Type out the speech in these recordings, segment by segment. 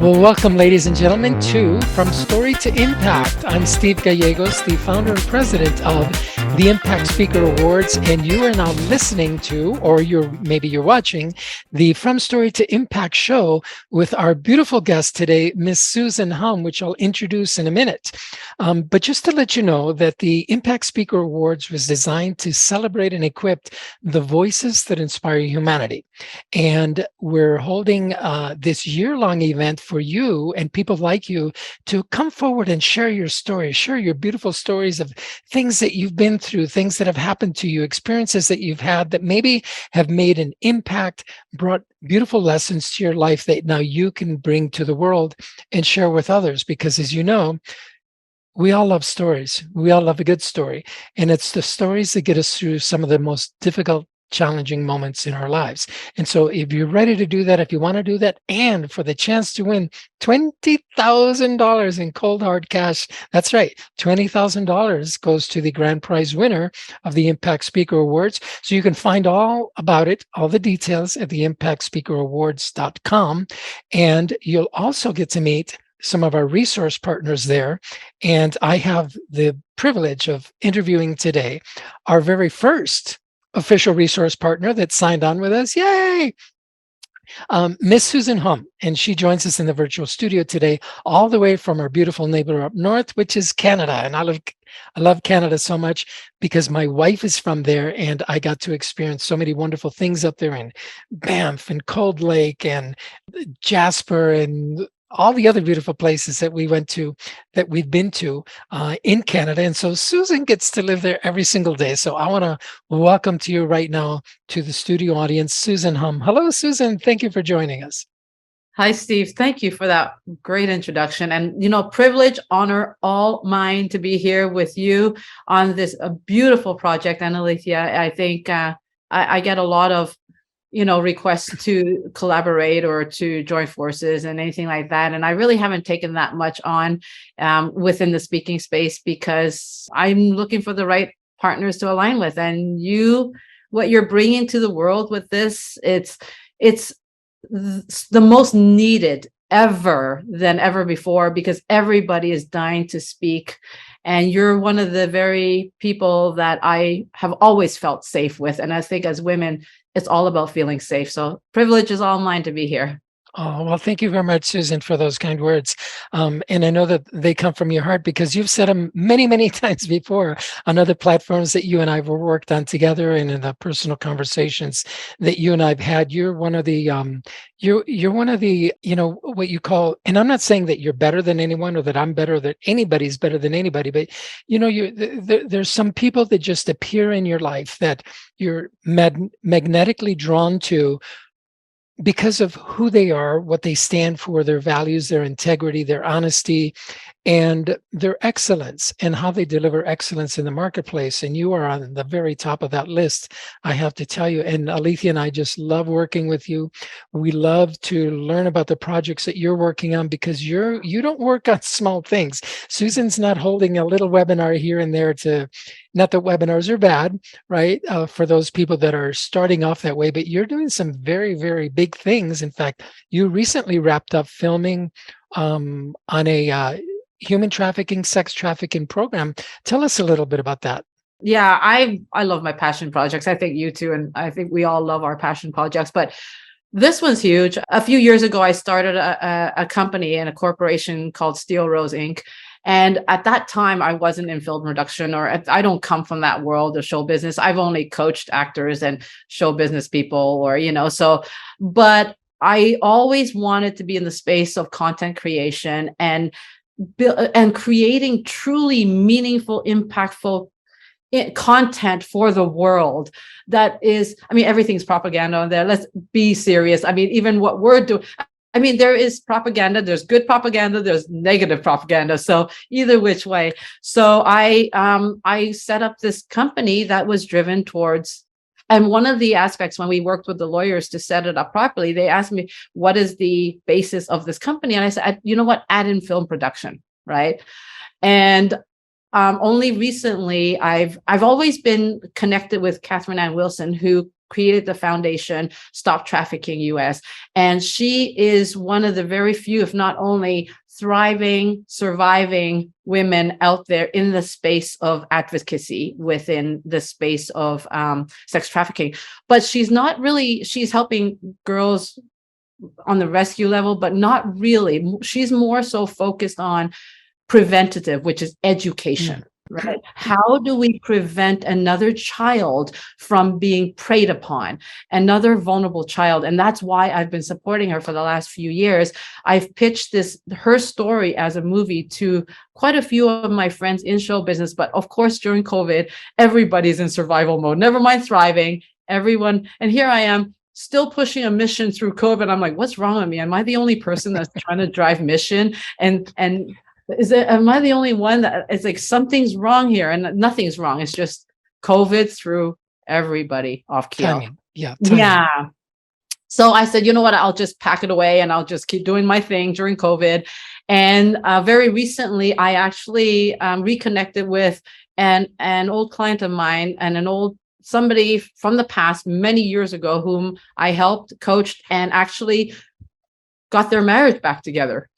Well, welcome, ladies and gentlemen, to From Story to Impact. I'm Steve Gallegos, the founder and president of the Impact Speaker Awards, and you are now listening to, or maybe you're watching, the From Story to Impact show with our beautiful guest today, Miss Susan Hum, which I'll introduce in a minute. But just to let you know that the Impact Speaker Awards was designed to celebrate and equip the voices that inspire humanity. And we're holding this year-long event for you and people like you to come forward and share your stories, share your beautiful stories of things that you've been through, things that have happened to you, experiences that you've had that maybe have made an impact, brought beautiful lessons to your life that now you can bring to the world and share with others. Because as you know, we all love stories. We all love a good story. And it's the stories that get us through some of the most difficult, challenging moments in our lives. And so if you're ready to do that, if you want to do that, and for the chance to win $20,000 in cold hard cash, that's right, $20,000 goes to the grand prize winner of the Impact Speaker Awards. So you can find all about it, all the details at the impactspeakerawards.com. And you'll also get to meet some of our resource partners there. And I have the privilege of interviewing today our very first official resource partner that signed on with us. Yay! Miss Susan Hum, and she joins us in the virtual studio today, all the way from our beautiful neighbor up north, which is Canada. And I love Canada so much because my wife is from there, and I got to experience so many wonderful things up there in Banff and Cold Lake and Jasper and all the other beautiful places that we've been to in Canada. And so Susan gets to live there every single day. So I want to welcome to you right now to the studio audience, Susan Hum. Hello, Susan. Thank you for joining us. Hi, Steve. Thank you for that great introduction. And, privilege, honor, all mine to be here with you on this beautiful project. And Alethea, I think I get a lot of requests to collaborate or to join forces and anything like that. And I really haven't taken that much on within the speaking space because I'm looking for the right partners to align with. And what you're bringing to the world with this, it's the most needed than ever before, because everybody is dying to speak. And you're one of the very people that I have always felt safe with. And I think as women, it's all about feeling safe. So privilege is all mine to be here. Oh, well, thank you very much, Susan, for those kind words. And I know that they come from your heart because you've said them many, many times before on other platforms that you and I have worked on together and in the personal conversations that you and I've had. You're one of the, you're one of the, what you call, and I'm not saying that you're better than anyone or that I'm better, that anybody's better than anybody, but, there's some people that just appear in your life that you're magnetically drawn to because of who they are, what they stand for, their values, their integrity, their honesty, and their excellence, and how they deliver excellence in the marketplace. And you are on the very top of that list, I have to tell you. And Alethea and I just love working with you. We love to learn about the projects that you're working on because you don't work on small things. Susan's not holding a little webinar here and there not that webinars are bad, right? For those people that are starting off that way, but you're doing some very, very big things. In fact, you recently wrapped up filming on a human trafficking, sex trafficking program. Tell us a little bit about that. Yeah, I love my passion projects. I think you too, and I think we all love our passion projects, but this one's huge. A few years ago, I started a company and a corporation called Steel Rose Inc. And at that time, I wasn't in film production, or I don't come from that world of show business. I've only coached actors and show business people, but I always wanted to be in the space of content creation and creating truly meaningful, impactful content for the world. That is, everything's propaganda on there. Let's be serious. Even what we're doing, there is propaganda, there's good propaganda, there's negative propaganda. So either which way. So I set up this company that was driven towards, and one of the aspects when we worked with the lawyers to set it up properly, they asked me, what is the basis of this company? And I said, you know what, add in film production, right? And only recently, I've always been connected with Catherine Ann Wilson, who created the foundation Stop Trafficking US. And she is one of the very few, if not only, thriving, surviving women out there in the space of advocacy within the space of sex trafficking. But she's not really, she's helping girls on the rescue level, but not really. She's more so focused on preventative, which is education. Right? How do we prevent another child from being preyed upon, another vulnerable child? And that's why I've been supporting her for the last few years. I've pitched her story as a movie to quite a few of my friends in show business. But of course, during COVID, everybody's in survival mode, never mind thriving, everyone. And here I am, still pushing a mission through COVID. I'm like, what's wrong with me? Am I the only person that's trying to drive mission? And am I the only one that it's like something's wrong here? And nothing's wrong. It's just COVID threw everybody off keel. Timing. Yeah. Yeah. So I said, you know what? I'll just pack it away and I'll just keep doing my thing during COVID. And very recently, I actually reconnected with an old client of mine and somebody from the past many years ago whom I helped, coached, and actually got their marriage back together.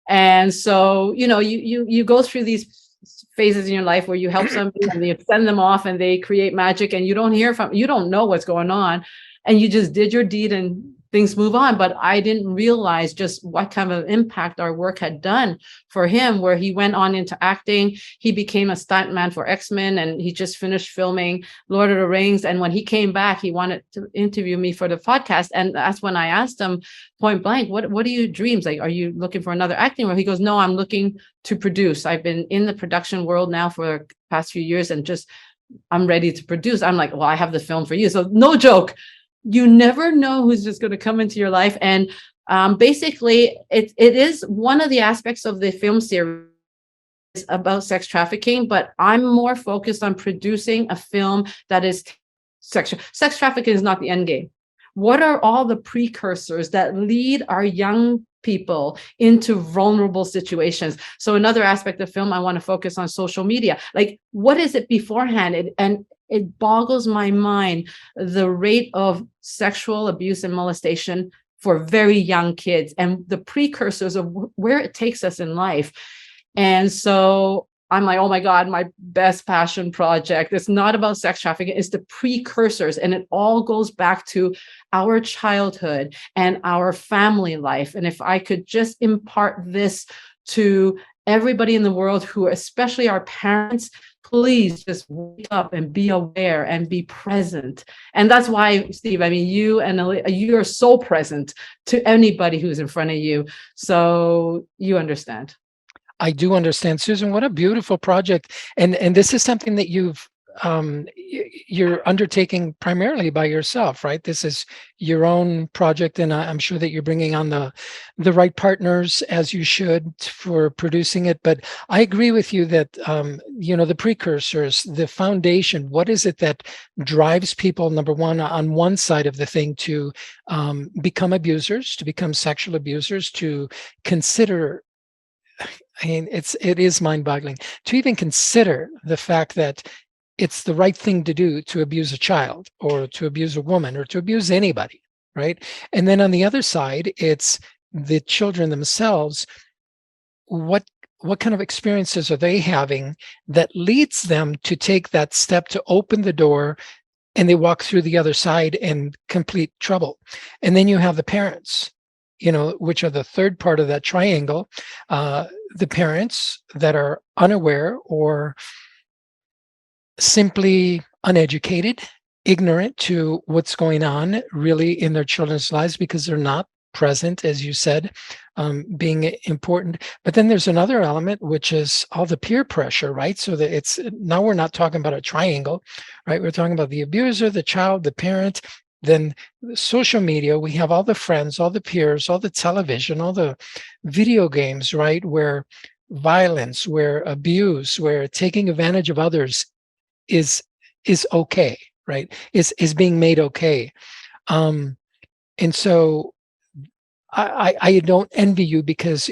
And so, you go through these phases in your life where you help somebody and you send them off and they create magic and you don't know what's going on, and you just did your deed and things move on. But I didn't realize just what kind of impact our work had done for him, where he went on into acting. He became a stuntman for X-Men, and he just finished filming Lord of the Rings. And when he came back, he wanted to interview me for the podcast. And that's when I asked him point blank, what are your dreams? Like, are you looking for another acting role? He goes, no, I'm looking to produce. I've been in the production world now for the past few years and I'm ready to produce. I'm like, well, I have the film for you. So no joke. You never know who's just going to come into your life. And basically, it is one of the aspects of the film series about sex trafficking, but I'm more focused on producing a film that is sex trafficking is not the end game. What are all the precursors that lead our young people into vulnerable situations? So another aspect of film, I want to focus on social media. Like, what is it beforehand? It boggles my mind, the rate of sexual abuse and molestation for very young kids and the precursors of where it takes us in life. And so I'm like, oh my God, my best passion project. It's not about sex trafficking, it's the precursors. And it all goes back to our childhood and our family life. And if I could just impart this to everybody in the world, who, especially our parents, please just wake up and be aware and be present. And that's why, Steve, I mean, you are so present to anybody who's in front of you. So you understand. I do understand, Susan. What a beautiful project. And this is something that you're undertaking primarily by yourself, right? This is your own project, and I'm sure that you're bringing on the right partners, as you should, for producing it. But I agree with you that the precursors, the foundation, what is it that drives people, number one, on one side of the thing, to become abusers, to become sexual abusers, to consider, I mean, it is mind-boggling to even consider the fact that it's the right thing to do to abuse a child or to abuse a woman or to abuse anybody, right? And then on the other side, it's the children themselves. What kind of experiences are they having that leads them to take that step to open the door, and they walk through the other side in complete trouble? And then you have the parents, which are the third part of that triangle. The parents that are unaware or simply uneducated, ignorant to what's going on really in their children's lives because they're not present, as you said, being important. But then there's another element, which is all the peer pressure, right? So that now we're not talking about a triangle, right? We're talking about the abuser, the child, the parent. Then social media, we have all the friends, all the peers, all the television, all the video games, right? Where violence, where abuse, where taking advantage of others is okay, right? Is being made okay. And so I don't envy you, because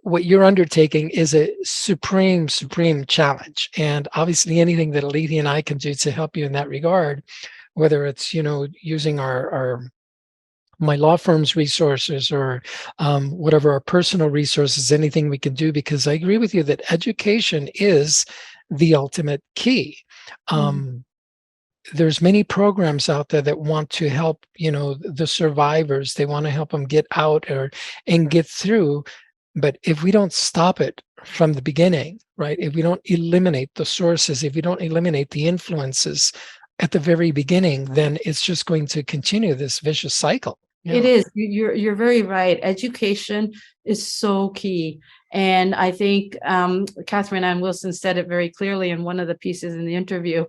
what you're undertaking is a supreme challenge. And obviously anything that Alethea and I can do to help you in that regard, whether it's, using my law firm's resources or whatever our personal resources, anything we can do, because I agree with you that education is the ultimate key. There's many programs out there that want to help, the survivors. They want to help them get out and get through. But if we don't stop it from the beginning, right? If we don't eliminate the sources, if we don't eliminate the influences at the very beginning, then it's just going to continue this vicious cycle. It is. You're very right. Education is so key. And I think Catherine Ann Wilson said it very clearly in one of the pieces in the interview.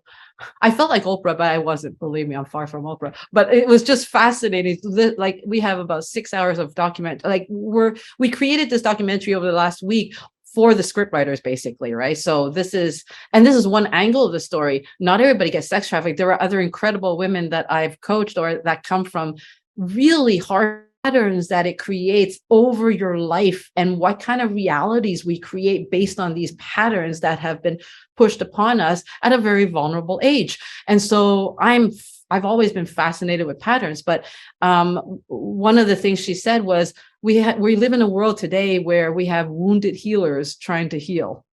I felt like Oprah, but I wasn't. Believe me, I'm far from Oprah. But it was just fascinating. Like, we have about 6 hours of document. Like, we created this documentary over the last week for the scriptwriters, basically, right? So this is one angle of the story. Not everybody gets sex trafficked. There are other incredible women that I've coached or that come from really hard patterns that it creates over your life, and what kind of realities we create based on these patterns that have been pushed upon us at a very vulnerable age. And so I've always been fascinated with patterns, but one of the things she said was we live in a world today where we have wounded healers trying to heal,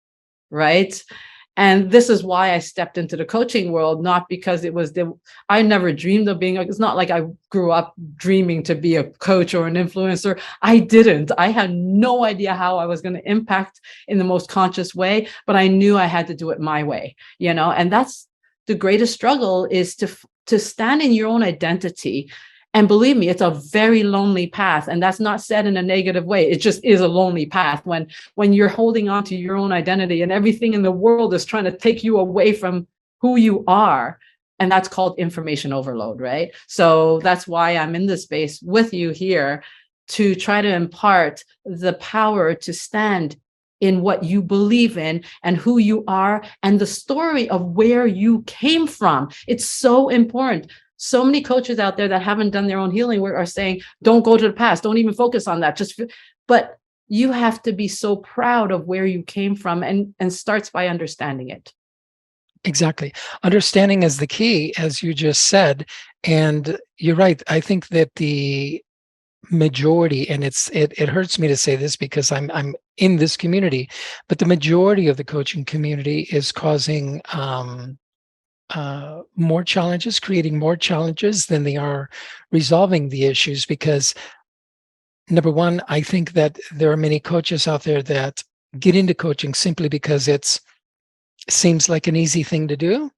right? And this is why I stepped into the coaching world, not because I never dreamed of being, it's not like I grew up dreaming to be a coach or an influencer. I didn't. I had no idea how I was going to impact in the most conscious way, but I knew I had to do it my way, and that's the greatest struggle, is to stand in your own identity. And believe me, it's a very lonely path. And that's not said in a negative way. It just is a lonely path when you're holding on to your own identity and everything in the world is trying to take you away from who you are. And that's called information overload, right? So that's why I'm in this space with you here, to try to impart the power to stand in what you believe in and who you are and the story of where you came from. It's so important. So many coaches out there that haven't done their own healing work are saying, don't go to the past. Don't even focus on that. But you have to be so proud of where you came from, and starts by understanding it. Exactly. Understanding is the key, as you just said. And you're right. I think that the majority, and it hurts me to say this because I'm in this community, but the majority of the coaching community is causing more challenges, creating more challenges than they are resolving the issues. Because number one, I think that there are many coaches out there that get into coaching simply because it seems like an easy thing to do.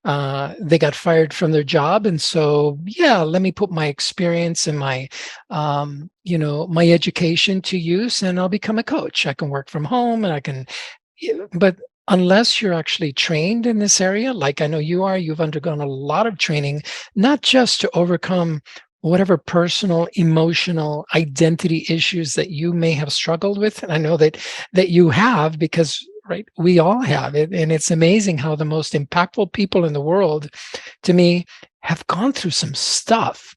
They got fired from their job, and so let me put my experience and my my education to use, and I'll become a coach. I can work from home, and I can. But unless you're actually trained in this area, like I know you are, you've undergone a lot of training, not just to overcome whatever personal, emotional, identity issues that you may have struggled with. And I know that you have, because right, we all have it. And it's amazing how the most impactful people in the world, to me, have gone through some stuff.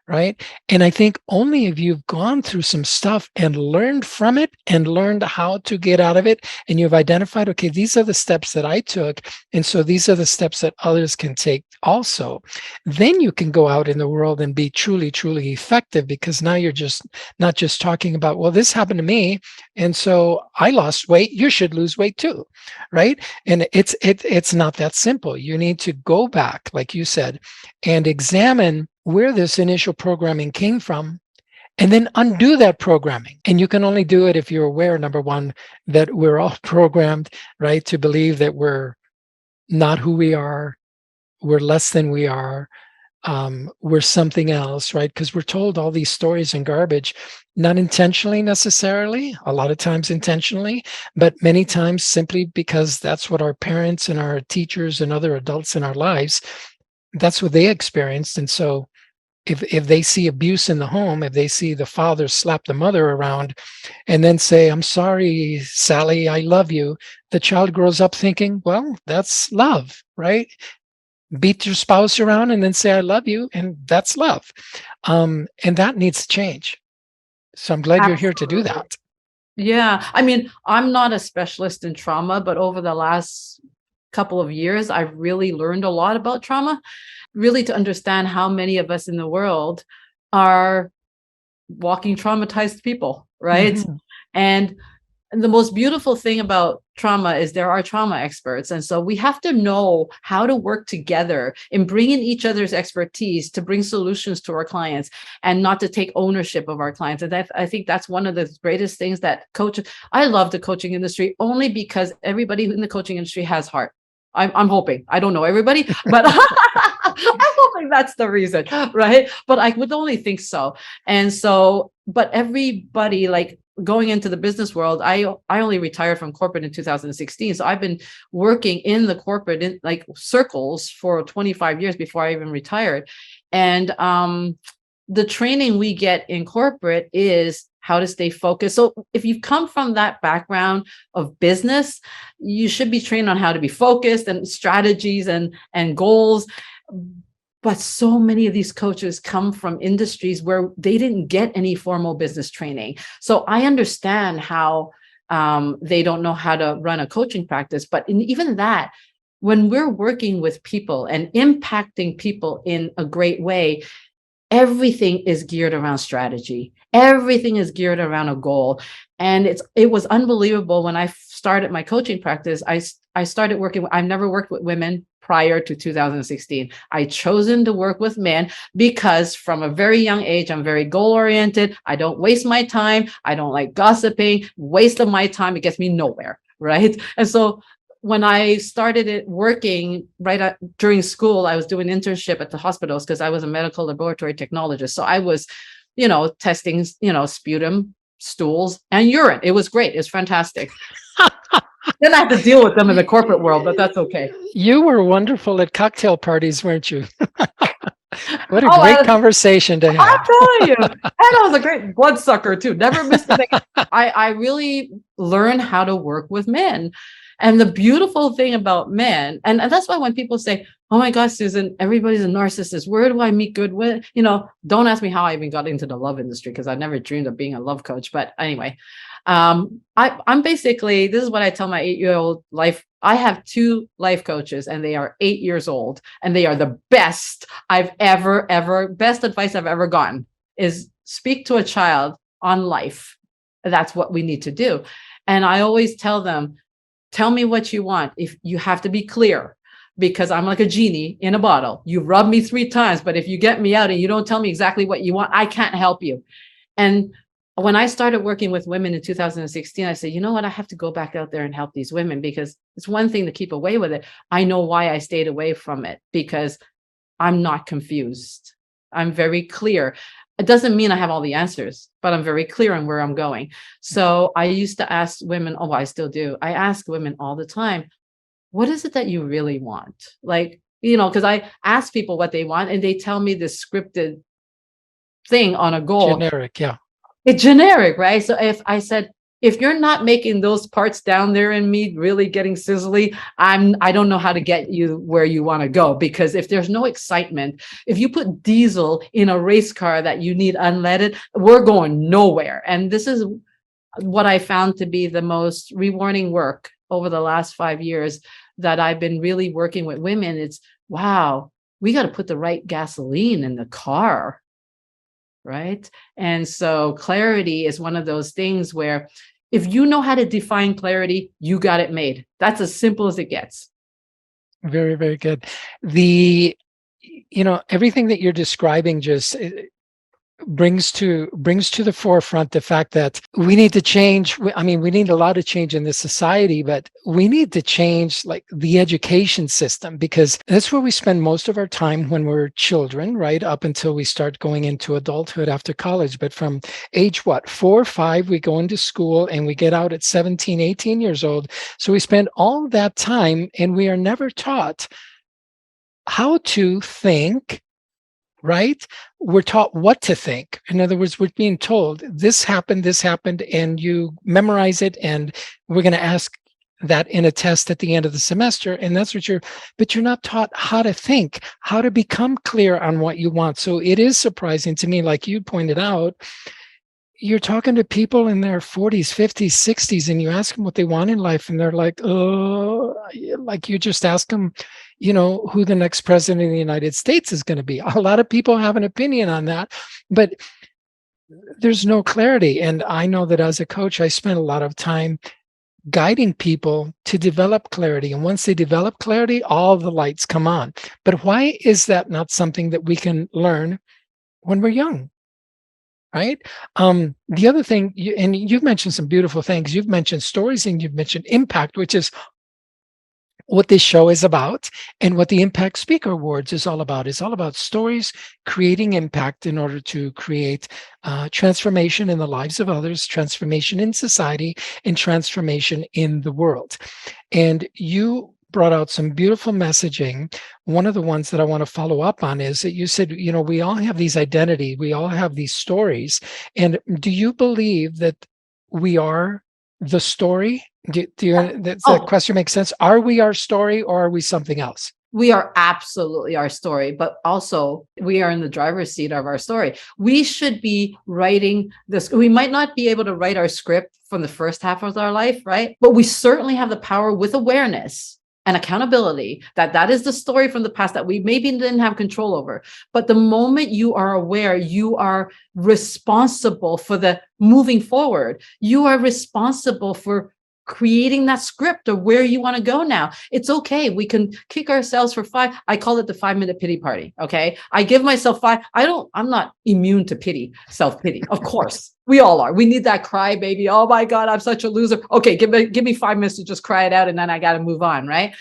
Right. And I think only if you've gone through some stuff and learned from it and learned how to get out of it, and you've identified, okay, these are the steps that I took, and so these are the steps that others can take also, then you can go out in the world and be truly, truly effective, because now you're just not just talking about, well, this happened to me, and so I lost weight, you should lose weight too. Right. And it's not that simple. You need to go back, like you said, and examine where this initial programming came from, and then undo that programming. And you can only do it if you're aware, number one, that we're all programmed, right, to believe that we're not who we are, we're less than we are, we're something else, right? Because we're told all these stories and garbage, not intentionally necessarily, a lot of times intentionally, but many times simply because that's what our parents and our teachers and other adults in our lives, that's what they experienced. And so if they see abuse in the home, if they see the father slap the mother around and then say, I'm sorry, Sally, I love you, the child grows up thinking, well, that's love, right? Beat your spouse around and then say, I love you, and that's love. And that needs to change. So I'm glad you're here to do that. Yeah. I mean, I'm not a specialist in trauma, but over the last couple of years, I've really learned a lot about trauma, really to understand how many of us in the world are walking traumatized people, right? Mhm. And the most beautiful thing about trauma is there are trauma experts. And so we have to know how to work together in bringing each other's expertise to bring solutions to our clients and not to take ownership of our clients. And I think that's one of the greatest things that coaches, I love the coaching industry only because everybody in the coaching industry has heart. I'm hoping. I don't know everybody, but I'm hoping that's the reason, right? But I would only think so. And so, but everybody, like, going into the business world, I only retired from corporate in 2016. So I've been working in the corporate in like circles for 25 years before I even retired. And the training we get in corporate is how to stay focused. So if you come from that background of business, you should be trained on how to be focused and strategies and goals. But so many of these coaches come from industries where they didn't get any formal business training. So I understand how they don't know how to run a coaching practice. But even that, when we're working with people and impacting people in a great way, everything is geared around strategy. Everything is geared around a goal. And it was unbelievable when I started my coaching practice. I started working, I've never worked with women prior to 2016. I chosen to work with men because from a very young age, I'm very goal oriented. I don't waste my time. I don't like gossiping. Waste of my time, it gets me nowhere, right? And so when I started it working during school, I was doing internship at the hospitals because I was a medical laboratory technologist. So I was, testing, sputum, stools, and urine. It was great. It was fantastic. Then I have to deal with them in the corporate world, but that's okay. You were wonderful at cocktail parties, weren't you? What a Oh, great conversation to I'm have. telling you. And I was a great bloodsucker too. Never missed a thing. I really learned how to work with men. And the beautiful thing about men, and that's why when people say, oh my gosh, Susan, everybody's a narcissist. Where do I meet good women? Don't ask me how I even got into the love industry because I never dreamed of being a love coach. But anyway, I'm basically, this is what I tell my 8-year-old life. I have 2 life coaches and they are 8 years old and they are the best I've best advice I've ever gotten is speak to a child on life. That's what we need to do. And I always tell them, tell me what you want. If you have to be clear, because I'm like a genie in a bottle. You rub me 3 times, but if you get me out and you don't tell me exactly what you want, I can't help you. And when I started working with women in 2016, I said, you know what? I have to go back out there and help these women because it's one thing to keep away with it. I know why I stayed away from it because I'm not confused. I'm very clear. It doesn't mean I have all the answers, but I'm very clear on where I'm going. So I used to ask women, oh, I still do. I ask women all the time, what is it that you really want? Like, because I ask people what they want and they tell me this scripted thing on a goal. Generic, yeah. It's generic, right? So if I said, if you're not making those parts down there in me really getting sizzly, I don't know how to get you where you want to go. Because if there's no excitement, if you put diesel in a race car that you need unleaded, we're going nowhere. And this is what I found to be the most rewarding work over the last 5 years that I've been really working with women. It's, wow, we got to put the right gasoline in the car. Right. And so clarity is one of those things where if you know how to define clarity, you got it made. That's as simple as it gets. Very, very good. Everything that you're describing just brings to the forefront the fact that we need to change. I mean, we need a lot of change in this society, but we need to change like the education system because that's where we spend most of our time when we're children, right? Up until we start going into adulthood after college. But from age 4 or 5, we go into school and we get out at 17, 18 years old. So we spend all that time and we are never taught how to think. Right? We're taught what to think. In other words, we're being told this happened, and you memorize it, and we're going to ask that in a test at the end of the semester. And that's what but you're not taught how to think, how to become clear on what you want. So it is surprising to me, like you pointed out, you're talking to people in their 40s, 50s, 60s, and you ask them what they want in life, and they're like, oh, like you just ask them, who the next president of the United States is going to be. A lot of people have an opinion on that, but there's no clarity. And I know that as a coach, I spend a lot of time guiding people to develop clarity. And once they develop clarity, all the lights come on. But why is that not something that we can learn when we're young? Right. The other thing, and you've mentioned some beautiful things. You've mentioned stories and you've mentioned impact, which is what this show is about, and what the Impact Speaker Awards is all about. It's all about stories, creating impact in order to create transformation in the lives of others, transformation in society, and transformation in the world. And you brought out some beautiful messaging. One of the ones that I want to follow up on is that you said, we all have these identity, we all have these stories. And do you believe that we are the story? Does that question make sense? Are we our story, or are we something else? We are absolutely our story, but also we are in the driver's seat of our story. We should be writing this. We might not be able to write our script from the first half of our life, right? But we certainly have the power, with awareness and accountability, that is the story from the past that we maybe didn't have control over. But the moment you are aware, you are responsible for the moving forward. You are responsible for creating that script of where you want to go now. It's okay. We can kick ourselves for five. I call it the 5-minute pity party. Okay. I give myself five. I'm not immune to pity, self-pity. Of course, we all are. We need that cry, baby. Oh my God, I'm such a loser. Okay. Give me 5 minutes to just cry it out. And then I got to move on. Right.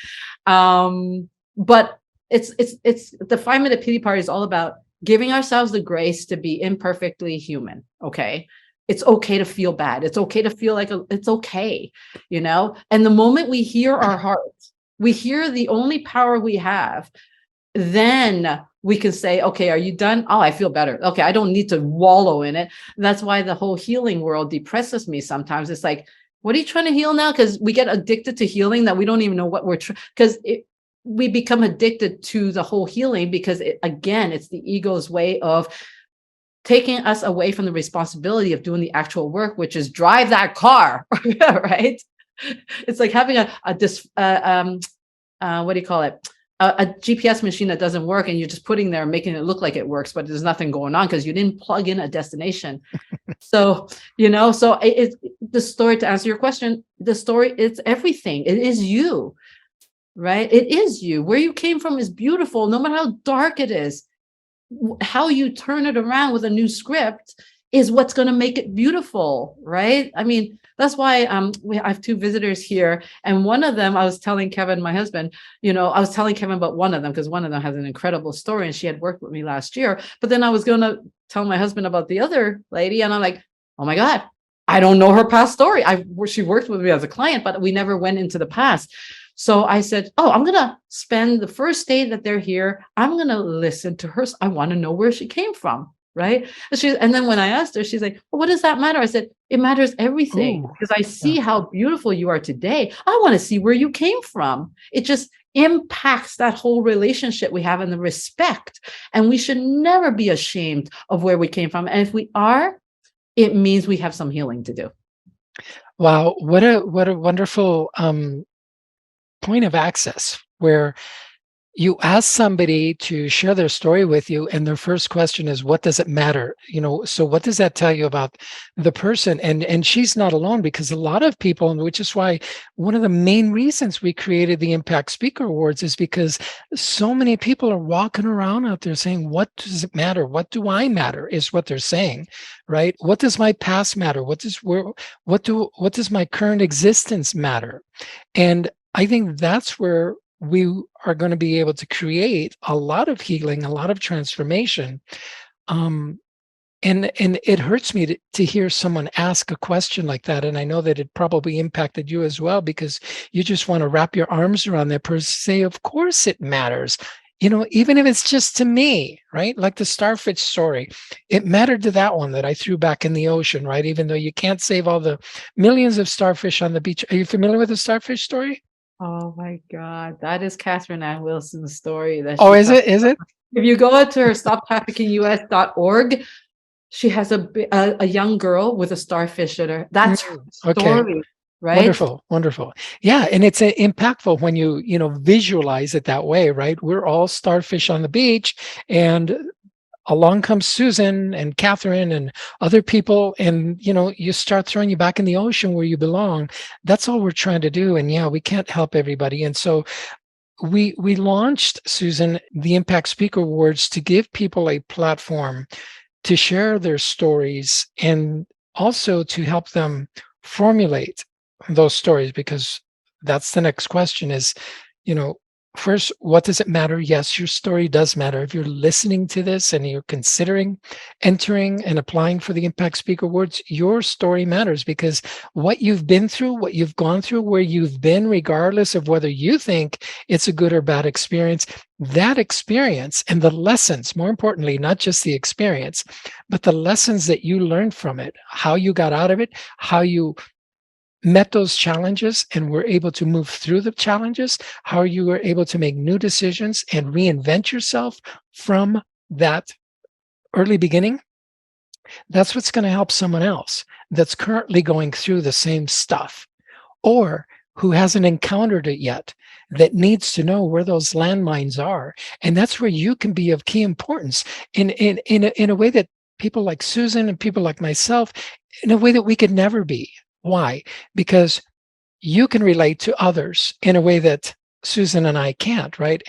But it's the 5-minute pity party is all about giving ourselves the grace to be imperfectly human. Okay. It's okay to feel bad. It's okay to feel like it's okay, And the moment we hear our hearts, we hear the only power we have, then we can say, okay, are you done? Oh, I feel better. Okay, I don't need to wallow in it. That's why the whole healing world depresses me sometimes. It's like, what are you trying to heal now? Because we get addicted to healing that we don't even know what we're because we become addicted to the whole healing because, it's the ego's way of taking us away from the responsibility of doing the actual work, which is drive that car, right? It's like having what do you call it? A GPS machine that doesn't work, and you're just putting there, making it look like it works, but there's nothing going on because you didn't plug in a destination. So, so it's the story, to answer your question, the story, it's everything. It is you, right? It is you. Where you came from is beautiful, no matter how dark it is. How you turn it around with a new script is what's going to make it beautiful, right? I mean, that's why I have 2 visitors here, and one of them, I was telling Kevin, my husband, I was telling Kevin about one of them because one of them has an incredible story, and she had worked with me last year. But then I was going to tell my husband about the other lady, and I'm like, oh my God, I don't know her past story. She worked with me as a client, but we never went into the past. So I said, I'm going to spend the first day that they're here, I'm going to listen to her. I want to know where she came from, right? And then when I asked her, she's like, well, what does that matter? I said, it matters everything, because I see how beautiful you are today. I want to see where you came from. It just impacts that whole relationship we have and the respect. And we should never be ashamed of where we came from. And if we are, it means we have some healing to do. Wow. What a wonderful point of access, where you ask somebody to share their story with you, and their first question is, what does it matter? So what does that tell you about the person? And she's not alone, because a lot of people, and which is why one of the main reasons we created the Impact Speaker Awards is because so many people are walking around out there saying, what does it matter? What do I matter? Is what they're saying, right? What does my past matter? What does my current existence matter? And I think that's where we are going to be able to create a lot of healing, a lot of transformation. And it hurts me to hear someone ask a question like that. And I know that it probably impacted you as well, because you just want to wrap your arms around that person, say, of course it matters. Even if it's just to me, right? Like the starfish story, it mattered to that one that I threw back in the ocean, right? Even though you can't save all the millions of starfish on the beach. Are you familiar with the starfish story? Oh my God, that is Catherine Ann Wilson's story. Is it? If you go to her stoptraffickingus.org, She has a young girl with a starfish in her. That's her Okay. story, right? Wonderful, wonderful. Yeah, and it's impactful when you know visualize it that way, right? We're all starfish on the beach, and along comes Susan and Catherine and other people, and you know you start throwing you back in the ocean where you belong. That's all we're trying to do, and yeah, we can't help everybody, and so we launched, Susan, the Impact Speaker Awards to give people a platform to share their stories and also to help them formulate those stories, because that's the next question is, you know, first, what does it matter? Yes, your story does matter. If you're listening to this and you're considering entering and applying for the Impact Speaker Awards, your story matters, because what you've been through, what you've gone through, where you've been, regardless of whether you think it's a good or bad experience, that experience and the lessons, more importantly, not just the experience, but the lessons that you learned from it, how you got out of it, how you met those challenges and were able to move through the challenges, how you were able to make new decisions and reinvent yourself from that early beginning. That's what's going to help someone else that's currently going through the same stuff, or who hasn't encountered it yet, that needs to know where those landmines are. And that's where you can be of key importance in a way that people like Susan and people like myself, in a way that we could never be. Why? Because you can relate to others in a way that Susan and I can't, right?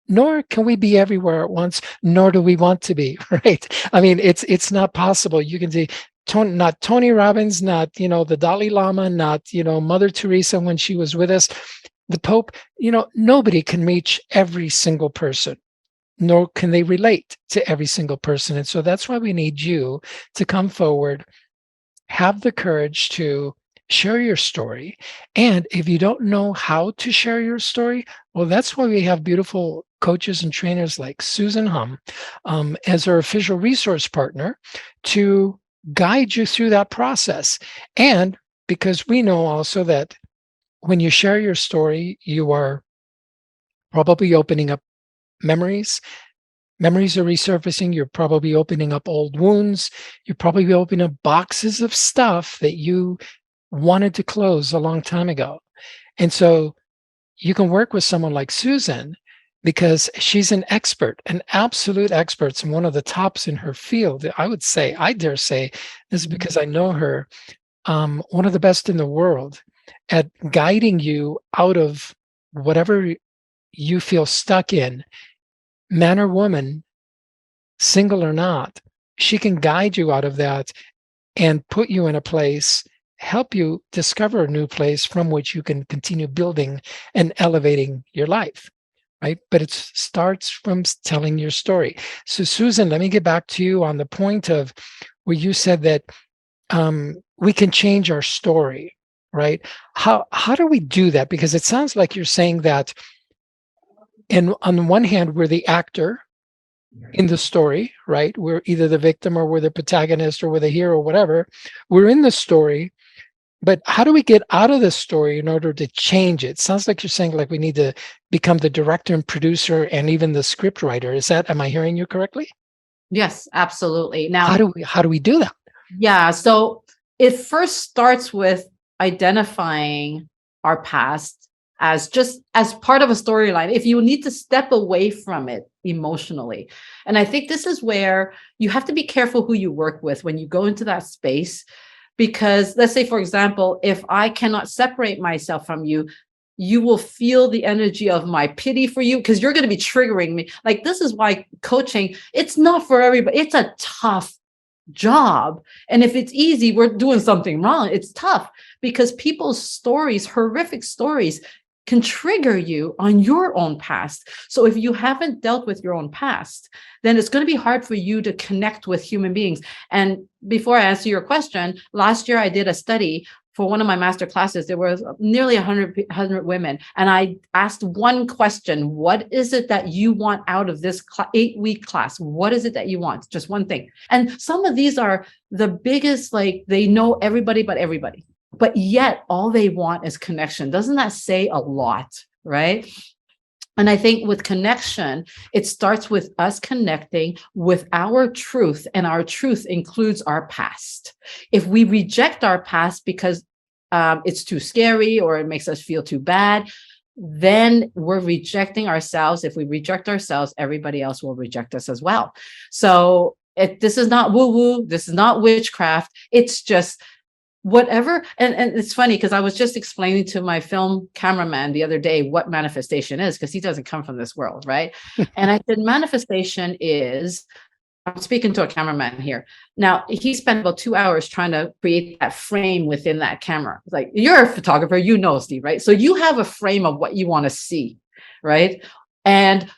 Nor can we be everywhere at once, nor do we want to be, right? I mean, it's not possible. You can see not Tony Robbins, not, you know, the Dalai Lama, not, you know, Mother Teresa when she was with us, the Pope, you know, nobody can reach every single person, nor can they relate to every single person. And so that's why we need you to come forward, have the courage to share your story. And if you don't know how to share your story, well, that's why we have beautiful coaches and trainers like Susan Hum as our official resource partner to guide you through that process. And because we know also that when you share your story, you are probably opening up memories. Memories are resurfacing. You're probably opening up old wounds. You're probably opening up boxes of stuff that you wanted to close a long time ago. And so you can work with someone like Susan because she's an expert, an absolute expert, and one of the tops in her field. I would say, I dare say, this is because I know her, one of the best in the world at guiding you out of whatever you feel stuck in, man or woman, single or not. She can guide you out of that and put you in a place, help you discover a new place from which you can continue building and elevating your life, right? But it starts from telling your story. So Susan, let me get back to you on the point of where you said that we can change our story, right? How do we do that? Because it sounds like you're saying that on the one hand, we're the actor in the story, right? We're either the victim or we're the protagonist or we're the hero, whatever. We're in the story, but how do we get out of the story in order to change it? Sounds like you're saying like we need to become the director and producer and even the script writer. Am I hearing you correctly? Yes, absolutely. Now, how do we do that? yeah, so it first starts with identifying our past as just as part of a storyline. If you need to step away from it emotionally. And I think this is where you have to be careful who you work with when you go into that space. Because let's say, for example, if I cannot separate myself from you, you will feel the energy of my pity for you because you're going to be triggering me. Like, this is why coaching, it's not for everybody. It's a tough job. And if it's easy, we're doing something wrong. It's tough because people's stories, horrific stories, can trigger you on your own past. So if you haven't dealt with your own past, then it's going to be hard for you to connect with human beings. And before I answer your question, last year I did a study for one of my master classes. There was nearly 100 women. And I asked one question: what is it that you want out of this 8-week class? What is it that you want? Just one thing. And some of these are the biggest, like they know everybody but everybody. But yet all they want is connection. Doesn't that say a lot, right? And I think with connection, it starts with us connecting with our truth, and our truth includes our past. If we reject our past because it's too scary or it makes us feel too bad, then we're rejecting ourselves. If we reject ourselves, everybody else will reject us as well. So this is not woo woo. This is not witchcraft. It's just whatever. And it's funny because I was just explaining to my film cameraman the other day what manifestation is, because he doesn't come from this world, right? And I said, manifestation is, I'm speaking to a cameraman here. Now, he spent about 2 hours trying to create that frame within that camera. It's like, you're a photographer, you know, Steve, right? So you have a frame of what you want to see, right? And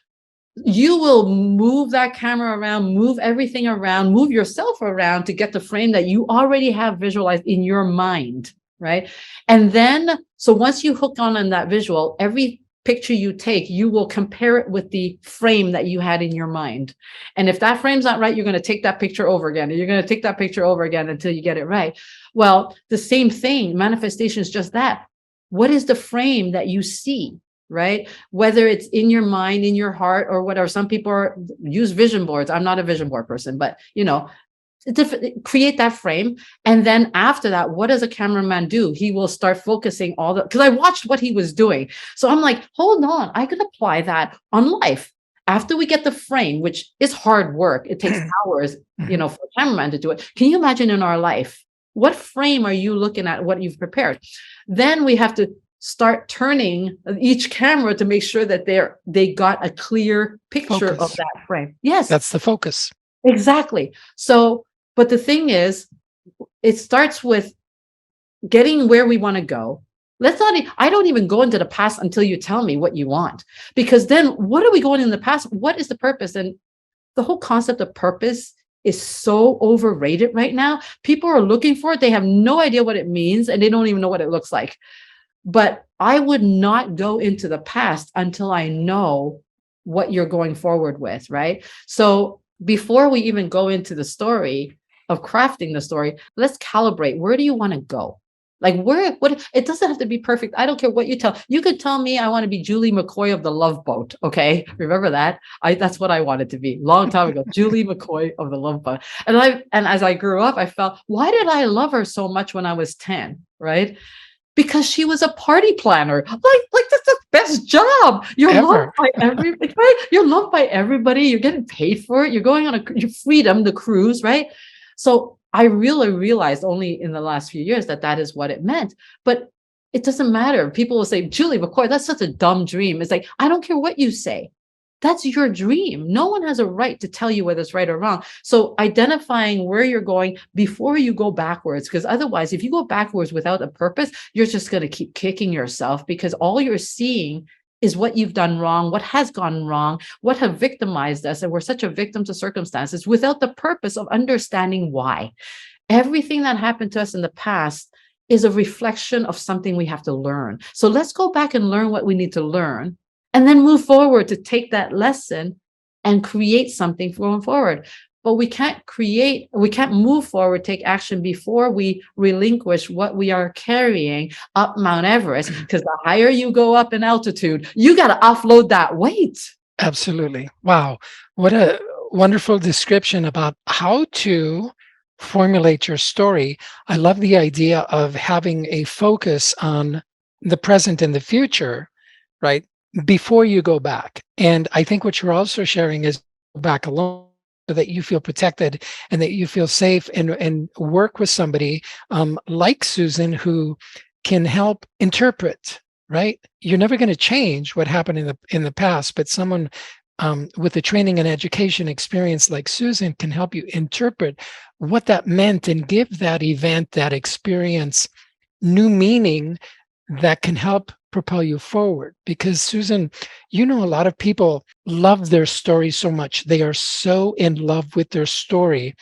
you will move that camera around, move everything around, move yourself around to get the frame that you already have visualized in your mind, right? And then, so once you hook on that visual, every picture you take, you will compare it with the frame that you had in your mind. And if that frame's not right, you're going to take that picture over again, and you're going to take that picture over again until you get it right. Well, the same thing, manifestation is just that. What is the frame that you see? Right? Whether it's in your mind, in your heart, or whatever. Some people use vision boards. I'm not a vision board person, but create that frame. And then after that, what does a cameraman do? He will start focusing because I watched what he was doing. So I'm like, hold on, I could apply that on life. After we get the frame, which is hard work, it takes hours, for a cameraman to do it. Can you imagine in our life? What frame are you looking at, what you've prepared? Then we have to start turning each camera to make sure that they got a clear picture of that frame. Yes. That's the focus. Exactly. So, but the thing is, it starts with getting where we want to go. I don't even go into the past until you tell me what you want, because then what are we going in the past? What is the purpose? And the whole concept of purpose is so overrated right now. People are looking for it. They have no idea what it means, and they don't even know what it looks like. But I would not go into the past until I know what you're going forward with, right? So before we even go into the story of crafting the story, let's calibrate. Where do you want to go? Like it doesn't have to be perfect. I don't care what you tell. You could tell me I want to be Julie McCoy of the Love Boat. Okay. Remember that? That's what I wanted to be long time ago. Julie McCoy of the Love Boat. And as I grew up, I felt, why did I love her so much when I was 10? Right? Because she was a party planner. Like that's the best job. You're loved by everybody, right? You're loved by everybody. You're getting paid for it. You're going on your freedom, the cruise, right? So I really realized only in the last few years that is what it meant. But it doesn't matter. People will say, Julie McCoy, that's such a dumb dream. It's like, I don't care what you say. That's your dream. No one has a right to tell you whether it's right or wrong. So identifying where you're going before you go backwards, because otherwise, if you go backwards without a purpose, you're just going to keep kicking yourself, because all you're seeing is what you've done wrong, what has gone wrong, what have victimized us. And we're such a victim to circumstances without the purpose of understanding why. Everything that happened to us in the past is a reflection of something we have to learn. So let's go back and learn what we need to learn, and then move forward to take that lesson and create something going forward. But we can't move forward, take action before we relinquish what we are carrying up Mount Everest, because the higher you go up in altitude, you got to offload that weight. Absolutely. Wow. What a wonderful description about how to formulate your story. I love the idea of having a focus on the present and the future, right? Before you go back. And I think what you're also sharing is go back alone, so that you feel protected and that you feel safe, and work with somebody like Susan, who can help interpret, right? You're never going to change what happened in the past, but someone with the training and education experience like Susan can help you interpret what that meant and give that event, that experience, new meaning that can help propel you forward. Because Susan, a lot of people love their story so much. They are so in love with their story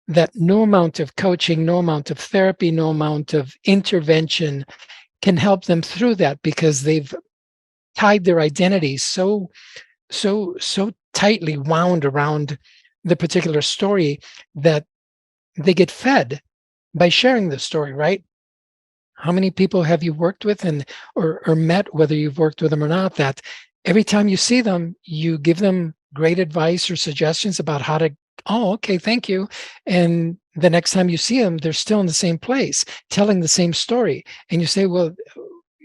that no amount of coaching, no amount of therapy, no amount of intervention can help them through that, because they've tied their identity so tightly wound around the particular story that they get fed by sharing the story, right? How many people have you worked with or met, whether you've worked with them or not, that every time you see them, you give them great advice or suggestions about how to, oh, okay, thank you. And the next time you see them, they're still in the same place, telling the same story. And you say, well,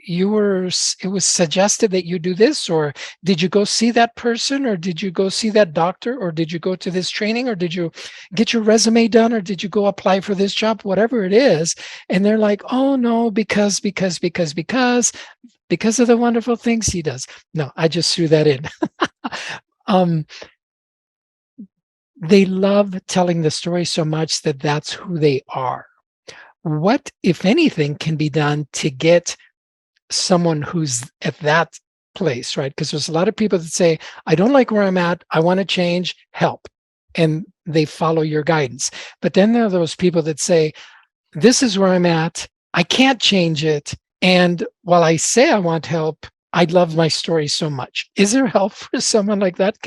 it was suggested that you do this, or did you go see that person, or did you go see that doctor, or did you go to this training, or did you get your resume done, or did you go apply for this job, whatever it is. And they're like, oh no, because of the wonderful things he does. No, I just threw that in. um, they love telling the story so much that that's who they are. What, if anything, can be done to get someone who's at that place, right? Because there's a lot of people that say, I don't like where I'm at, I want to change, help. And they follow your guidance. But then there are those people that say, this is where I'm at, I can't change it. And while I say I want help, I love my story so much. Is there help for someone like that?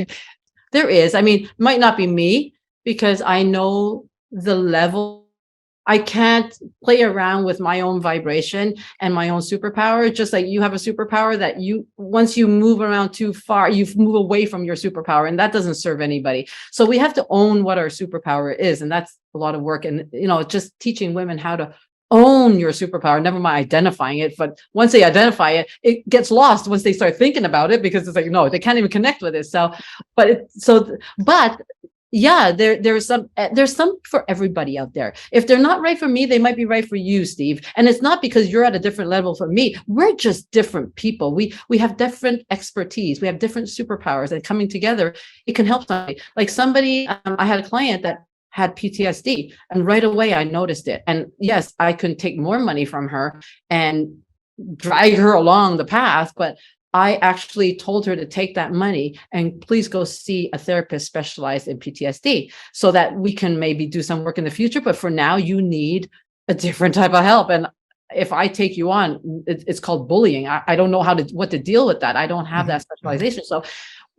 There is. I mean, might not be me, because I know the level. I can't play around with my own vibration and my own superpower. Just like you have a superpower that once you move around too far, you move away from your superpower, and that doesn't serve anybody. So we have to own what our superpower is. And that's a lot of work. And, just teaching women how to own your superpower, never mind identifying it. But once they identify it, it gets lost once they start thinking about it, because it's like, no, they can't even connect with it. So, but yeah, there's some for everybody out there. If they're not right for me, they might be right for you, Steve. And it's not because you're at a different level from me. We're just different people. We have different expertise. We have different superpowers, and coming together, it can help somebody. Like somebody, I had a client that had PTSD, and right away I noticed it. And yes, I couldn't take more money from her and drag her along the path, but I actually told her to take that money and please go see a therapist specialized in PTSD, so that we can maybe do some work in the future. But for now, you need a different type of help. And if I take you on, it's called bullying. I don't know what to deal with that. I don't have that specialization. So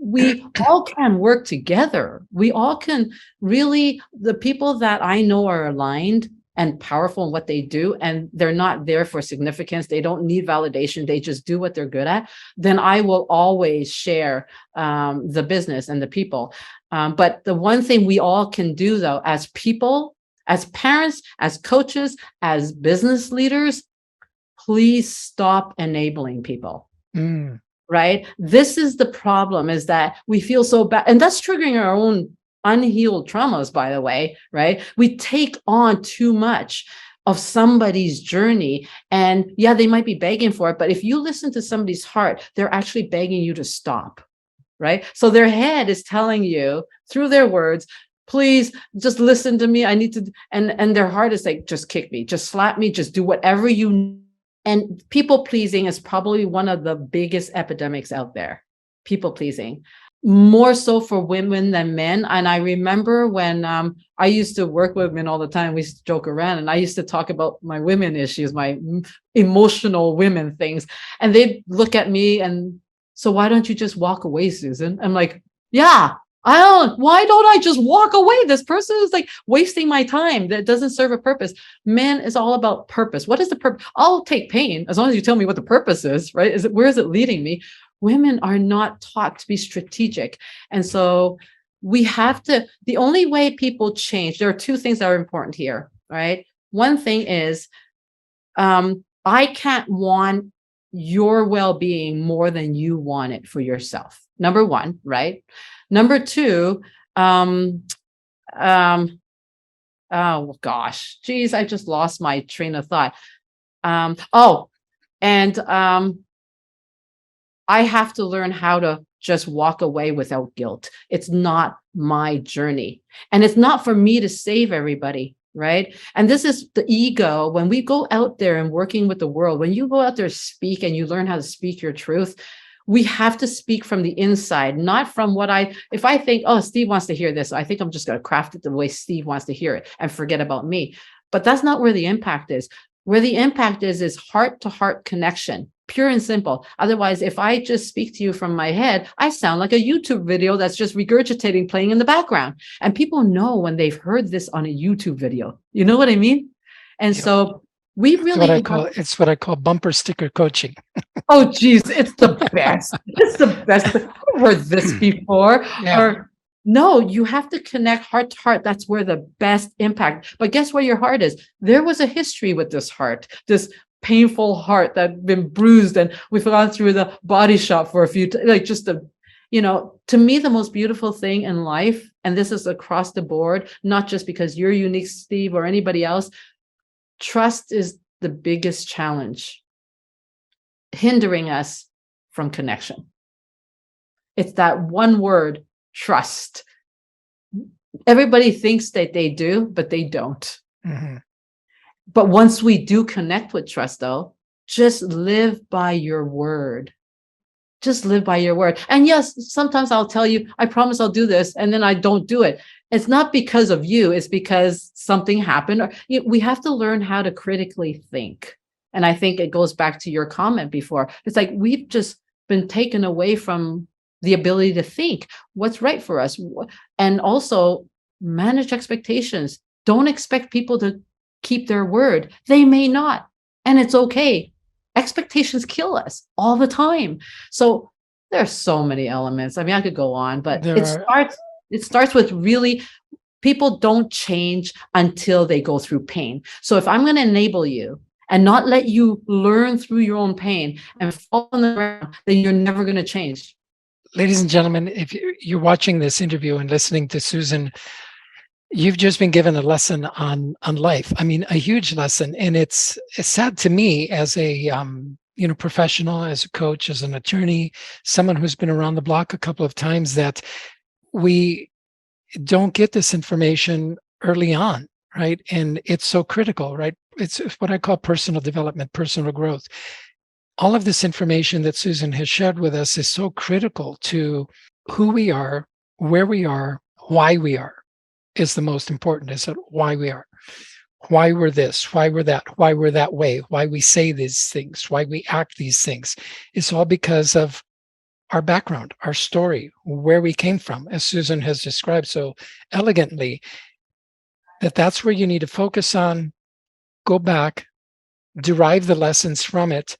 we all can work together. We all can really, the people that I know are aligned and powerful in what they do, and they're not there for significance, they don't need validation, they just do what they're good at, then I will always share the business and the people. But the one thing we all can do, though, as people, as parents, as coaches, as business leaders, please stop enabling people. Right? This is the problem, is that we feel so bad, and that's triggering our own unhealed traumas, by the way, right? We take on too much of somebody's journey, and yeah, they might be begging for it, but if you listen to somebody's heart, they're actually begging you to stop, right? So their head is telling you through their words, please just listen to me. I need to, and their heart is like, just kick me, just slap me, just do whatever you. And people pleasing is probably one of the biggest epidemics out there. People pleasing, more so for women than men. And I remember when I used to work with women all the time, we used to joke around, and I used to talk about my women issues, my emotional women things. And they'd look at me and, so why don't you just walk away, Susan? I'm like, yeah, why don't I just walk away? This person is like wasting my time. That doesn't serve a purpose. Men is all about purpose. What is the purpose? I'll take pain as long as you tell me what the purpose is, right? Where is it leading me? Women are not taught to be strategic. And so we have to, the only way people change, there are two things that are important here, right? One thing is, I can't want your well-being more than you want it for yourself. Number one, right? Number two, oh gosh, geez, I just lost my train of thought. I have to learn how to just walk away without guilt. It's not my journey. And it's not for me to save everybody, right? And this is the ego. When we go out there and working with the world, when you go out there, speak, and you learn how to speak your truth, we have to speak from the inside, not from if I think, oh, Steve wants to hear this, I think I'm just going to craft it the way Steve wants to hear it and forget about me. But that's not where the impact is. Where the impact is heart to heart connection, pure and simple. Otherwise, if I just speak to you from my head, I sound like a YouTube video that's just regurgitating, playing in the background. And people know when they've heard this on a YouTube video. You know what I mean? And so We It's what I really call it's what I call bumper sticker coaching. oh geez, it's the best. It's the best. I've heard this before. Yeah. Or no, you have to connect heart to heart. That's where the best impact. But guess where your heart is? There was a history with this heart, this painful heart that been bruised, and we've gone through the body shop for a few, like just the, to me, the most beautiful thing in life, and this is across the board, not just because you're unique, Steve, or anybody else. Trust is the biggest challenge hindering us from connection. It's that one word, trust. Everybody thinks that they do, but they don't. Mm-hmm. But once we do connect with trust, though, just live by your word. Just live by your word. And yes, sometimes I'll tell you, I promise I'll do this, and then I don't do it. It's not because of you, it's because something happened. Or, we have to learn how to critically think. And I think it goes back to your comment before. It's like we've just been taken away from the ability to think what's right for us. And also manage expectations. Don't expect people to keep their word. They may not. And it's okay. Expectations kill us all the time. So there's so many elements. I mean, I could go on, but it starts with really, people don't change until they go through pain. So if I'm going to enable you and not let you learn through your own pain and fall on the ground, then you're never going to change. Ladies and gentlemen, if you're watching this interview and listening to Susan, you've just been given a lesson on life. I mean, a huge lesson. And it's sad to me as a professional, as a coach, as an attorney, someone who's been around the block a couple of times, that we don't get this information early on, right? And it's so critical, right? It's what I call personal development, personal growth. All of this information that Susan has shared with us is so critical to who we are, where we are, why we are. Is the most important, is that why we are, why we're this, why we're that, why we're that way, why we say these things, why we act these things. It's all because of our background, our story, where we came from, as Susan has described so elegantly, that's where you need to focus on, go back, derive the lessons from it,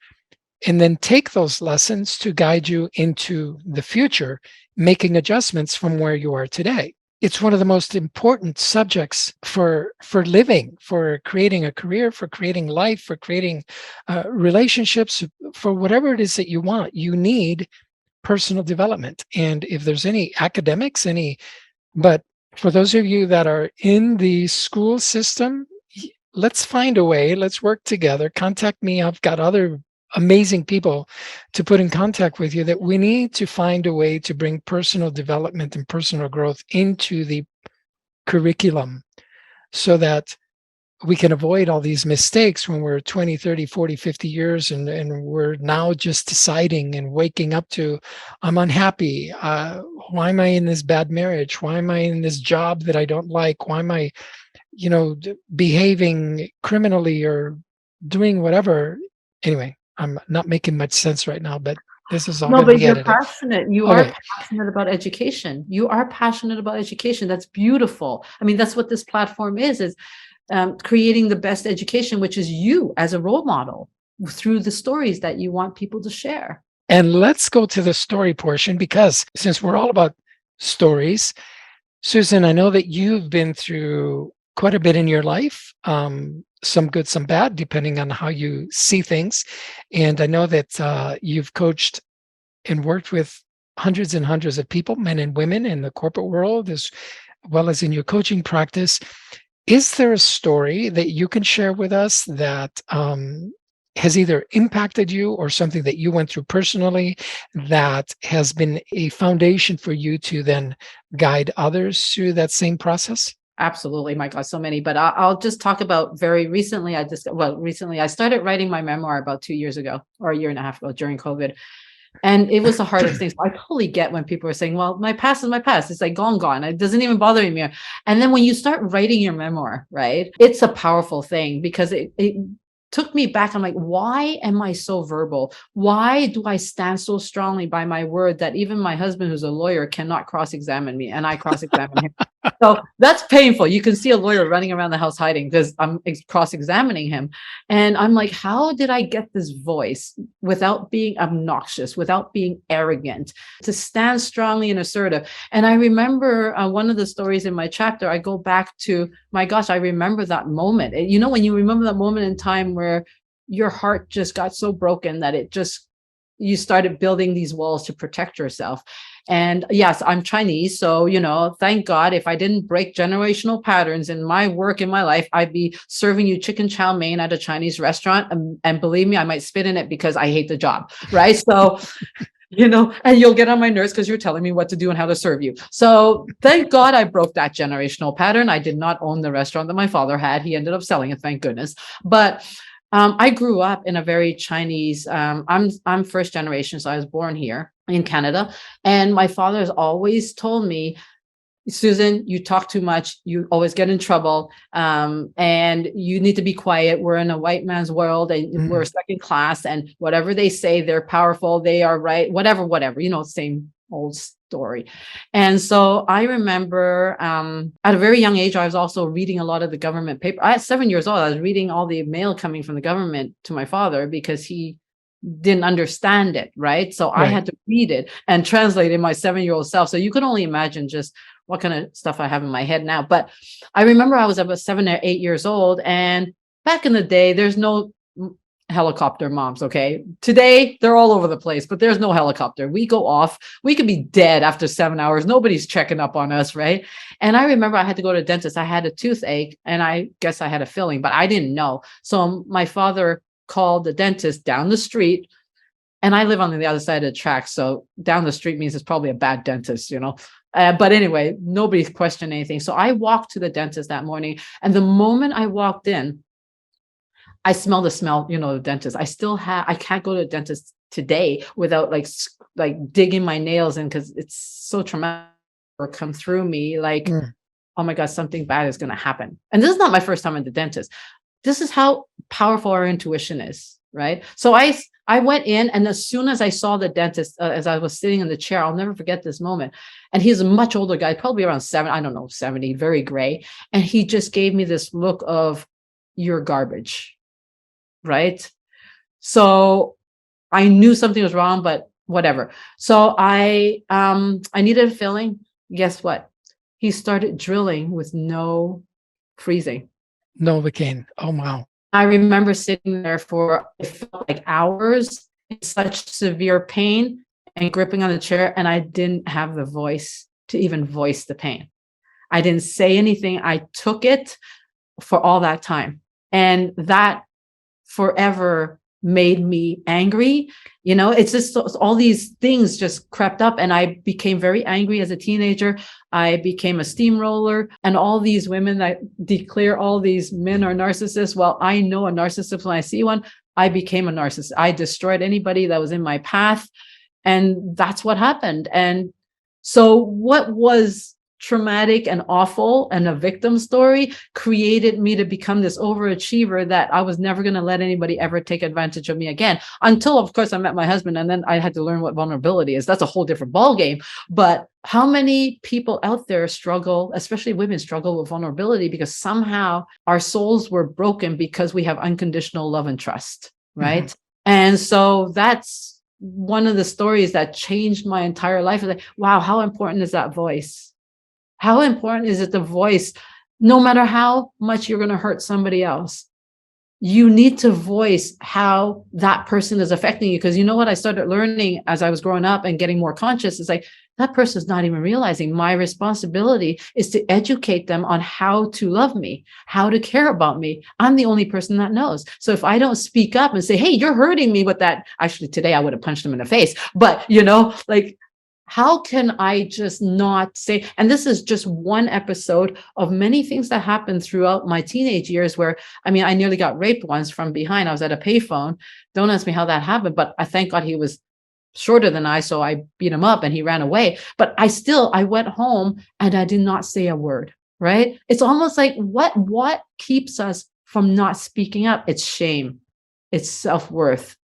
and then take those lessons to guide you into the future, making adjustments from where you are today. It's one of the most important subjects for living, for creating a career, for creating life, for creating relationships, for whatever it is that you want. You need personal development. And if there's any academics, but for those of you that are in the school system, let's find a way, let's work together. Contact me. I've got other amazing people to put in contact with you, that we need to find a way to bring personal development and personal growth into the curriculum so that we can avoid all these mistakes when we're 20, 30, 40, 50 years and we're now just deciding and waking up to, I'm unhappy. Why am I in this bad marriage? Why am I in this job that I don't like? Why am I, behaving criminally or doing whatever? Anyway, I'm not making much sense right now, but this is all going to be edited. You're passionate. You are passionate about education. You are passionate about education. That's beautiful. I mean, that's what this platform is creating the best education, which is you as a role model through the stories that you want people to share. And let's go to the story portion, because since we're all about stories, Susan, I know that you've been through quite a bit in your life, some good, some bad, depending on how you see things. And I know that you've coached and worked with hundreds and hundreds of people, men and women in the corporate world, as well as in your coaching practice. Is there a story that you can share with us that has either impacted you or something that you went through personally that has been a foundation for you to then guide others through that same process? Absolutely. My God, so many, but I'll just talk about very recently. Recently I started writing my memoir about 2 years ago or a year and a half ago during COVID. And it was the hardest thing. So I totally get when people are saying, well, my past is my past. It's like gone. It doesn't even bother me. And then when you start writing your memoir, right, it's a powerful thing because it took me back. I'm like, why am I so verbal? Why do I stand so strongly by my word that even my husband, who's a lawyer, cannot cross-examine me and I cross-examine him? So that's painful. You can see a lawyer running around the house hiding because I'm cross-examining him. And I'm like, how did I get this voice without being obnoxious, without being arrogant, to stand strongly and assertive? And I remember one of the stories in my chapter, I go back to, my gosh, I remember that moment. You know, when you remember that moment in time where your heart just got so broken that it just, you started building these walls to protect yourself. And yes, I'm Chinese. So, you know, thank God if I didn't break generational patterns in my work, in my life, I'd be serving you chicken chow mein at a Chinese restaurant. And believe me, I might spit in it because I hate the job. Right. So, you know, and you'll get on my nerves because you're telling me what to do and how to serve you. So thank God I broke that generational pattern. I did not own the restaurant that my father had. He ended up selling it, thank goodness. But I grew up in a very Chinese, I'm first generation, so I was born here in Canada. And my father has always told me, Susan, you talk too much, you always get in trouble, and you need to be quiet. We're in a white man's world and we're second class, and whatever they say, they're powerful, they are right, whatever, you know, same old story. And so I remember at a very young age, I was also reading a lot of the government paper. At 7 years old, I was reading all the mail coming from the government to my father because he didn't understand it, right? So I had to read it and translate it my 7-year-old self. So you could only imagine just what kind of stuff I have in my head now. But I remember I was about 7 or 8 years old, and back in the day, there's no helicopter moms. Okay. Today they're all over the place, but there's no helicopter. We go off, we could be dead after 7 hours. Nobody's checking up on us. Right. And I remember I had to go to the dentist. I had a toothache and I guess I had a filling, but I didn't know. So my father called the dentist down the street, and I live on the other side of the tracks. So down the street means it's probably a bad dentist, you know. But anyway, nobody questioned anything. So I walked to the dentist that morning. And the moment I walked in, I smell the smell, you know, the dentist. I can't go to the dentist today without like digging my nails in because it's so traumatic or come through me like, oh my God, something bad is going to happen. And this is not my first time at the dentist. This is how powerful our intuition is, right? So I went in, and as soon as I saw the dentist, as I was sitting in the chair, I'll never forget this moment. And he's a much older guy, probably around 70, very gray. And he just gave me this look of, you're garbage. Right. So I knew something was wrong, but whatever. So I needed a filling. Guess what? He started drilling with no freezing. Novocaine. Oh, wow. I remember sitting there for, it felt like hours in such severe pain and gripping on the chair. And I didn't have the voice to even voice the pain. I didn't say anything. I took it for all that time. And that forever made me angry. You know, it's just all these things just crept up, and I became very angry as a teenager. I became a steamroller, and all these women that declare all these men are narcissists. Well, I know a narcissist when I see one. I became a narcissist. I destroyed anybody that was in my path. And that's what happened. And so what was traumatic and awful and a victim story created me to become this overachiever that I was never going to let anybody ever take advantage of me again, until of course I met my husband, and then I had to learn what vulnerability is. That's a whole different ballgame. But how many people out there struggle, especially women, struggle with vulnerability because somehow our souls were broken because we have unconditional love and trust, right? And so that's one of the stories that changed my entire life. Like, wow, how important is that voice? How important is it the voice? No matter how much you're going to hurt somebody else, you need to voice how that person is affecting you. Because you know what I started learning as I was growing up and getting more conscious is like, that person's not even realizing my responsibility is to educate them on how to love me, how to care about me. I'm the only person that knows. So if I don't speak up and say, hey, you're hurting me with that, actually today I would have punched them in the face, but you know, like, how can I just not say, and this is just one episode of many things that happened throughout my teenage years where, I mean, I nearly got raped once from behind. I was at a payphone. Don't ask me how that happened, but I thank God he was shorter than I, so I beat him up and he ran away. But I went home and I did not say a word, right? It's almost like what keeps us from not speaking up? It's shame. It's self-worth.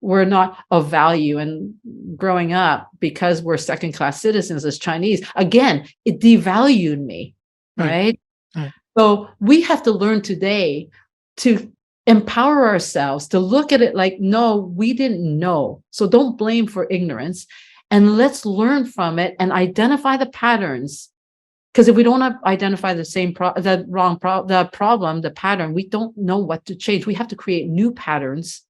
We're not of value. And growing up, because we're second-class citizens as Chinese, again, it devalued me. Right. right? Right. So we have to learn today to empower ourselves to look at it like, no, we didn't know. So don't blame for ignorance. And let's learn from it and identify the patterns. Because if we don't identify the the problem, the pattern, we don't know what to change. We have to create new patterns.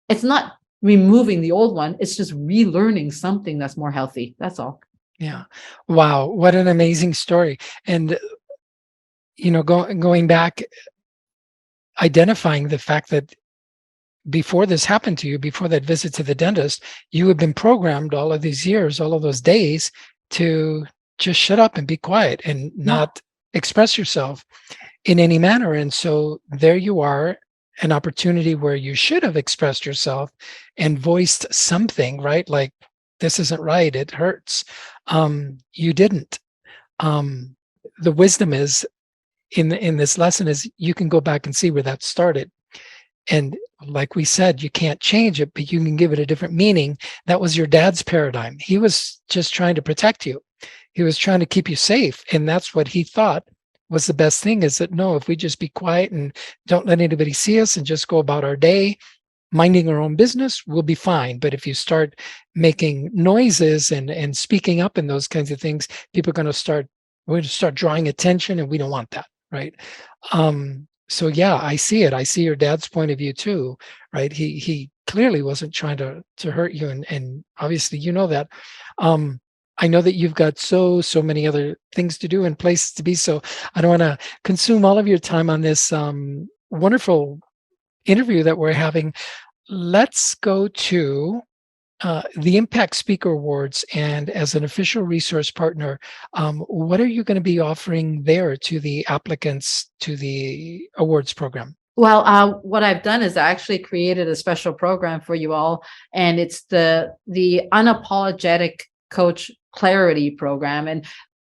It's not removing the old one. It's just relearning something that's more healthy. That's all. Yeah. Wow. What an amazing story. And, going back, identifying the fact that before this happened to you, before that visit to the dentist, you had been programmed all of these years, all of those days to just shut up and be quiet and Yeah. not express yourself in any manner. And so there you are, an opportunity where you should have expressed yourself and voiced something, right? Like, this isn't right, it hurts. You didn't. The wisdom is in this lesson is you can go back and see where that started. And like we said, you can't change it, but you can give it a different meaning. That was your dad's paradigm. He was just trying to protect you. He was trying to keep you safe. And that's what he thought was the best thing, is that, no, if we just be quiet and don't let anybody see us and just go about our day, minding our own business, we'll be fine. But if you start making noises and speaking up and those kinds of things, people are going to start, we're going to start drawing attention, and we don't want that. Right. So yeah, I see it. I see your dad's point of view too, right? He clearly wasn't trying to hurt you, and obviously that. I know that you've got so many other things to do and places to be, so I don't want to consume all of your time on this wonderful interview that we're having. Let's go to the Impact Speaker Awards, and as an official resource partner, what are you going to be offering there to the applicants to the awards program? Well, what I've done is I actually created a special program for you all, and it's the unapologetic coach clarity program. And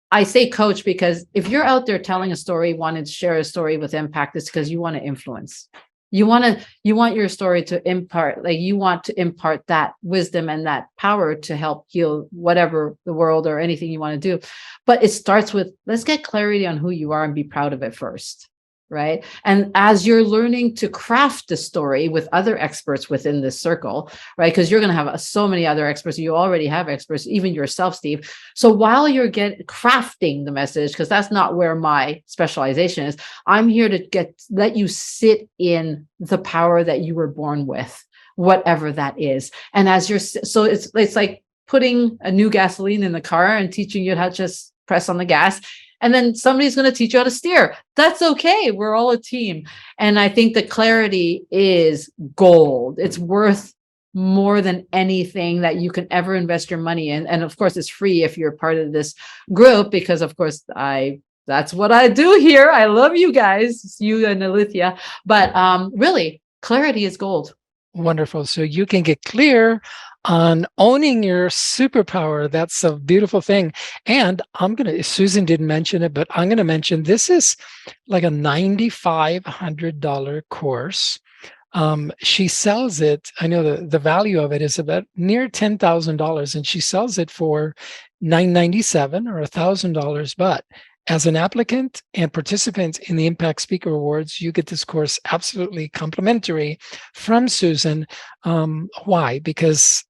I say coach because if you're out there telling a story, wanting to share a story with impact, it's because you want to influence. You want your story to impart, like you want to impart that wisdom and that power to help heal whatever the world or anything you want to do. But it starts with, let's get clarity on who you are and be proud of it first. Right. And as you're learning to craft the story with other experts within this circle, right? Because you're going to have so many other experts. You already have experts, even yourself, Steve. So while you're crafting the message, because that's not where my specialization is, I'm here to let you sit in the power that you were born with, whatever that is. And as so it's like putting a new gasoline in the car and teaching you how to just press on the gas. And then somebody's going to teach you how to steer. That's okay. We're all a team. And I think the clarity is gold. It's worth more than anything that you can ever invest your money in. And of course, it's free if you're part of this group, because of course, that's what I do here. I love you guys, you and Alithia. But really, clarity is gold. Wonderful. So you can get clear on owning your superpower. That's a beautiful thing. And Susan didn't mention it, but I'm going to mention, this is like a $9,500 course. She sells it. I know the value of it is about near $10,000, and she sells it for $997 or $1,000. But as an applicant and participant in the Impact Speaker Awards, you get this course absolutely complimentary from Susan. Why? Because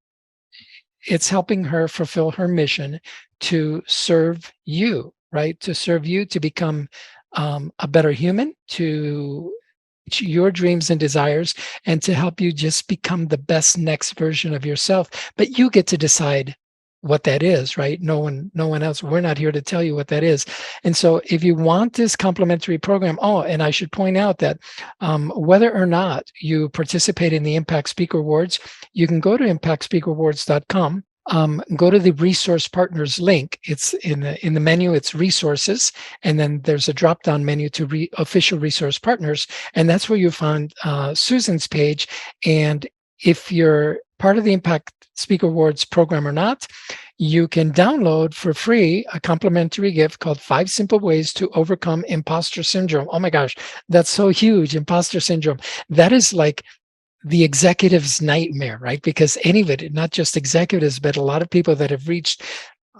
it's helping her fulfill her mission to serve you, right? To serve you, to become a better human, to your dreams and desires, and to help you just become the best next version of yourself. But you get to decide what that is, right? No one else. We're not here to tell you what that is. And so if you want this complimentary program, and I should point out that whether or not you participate in the Impact Speaker Awards, you can go to impactspeakerawards.com. Go to the resource partners link. It's in the menu, it's resources, and then there's a drop down menu to official resource partners, and that's where you find Susan's page. And if you're part of the Impact Speaker Awards program or not, you can download for free a complimentary gift called 5 Simple Ways to Overcome Imposter Syndrome. Oh my gosh, that's so huge. Imposter syndrome. That is like the executive's nightmare, right? Because any of it, not just executives, but a lot of people that have reached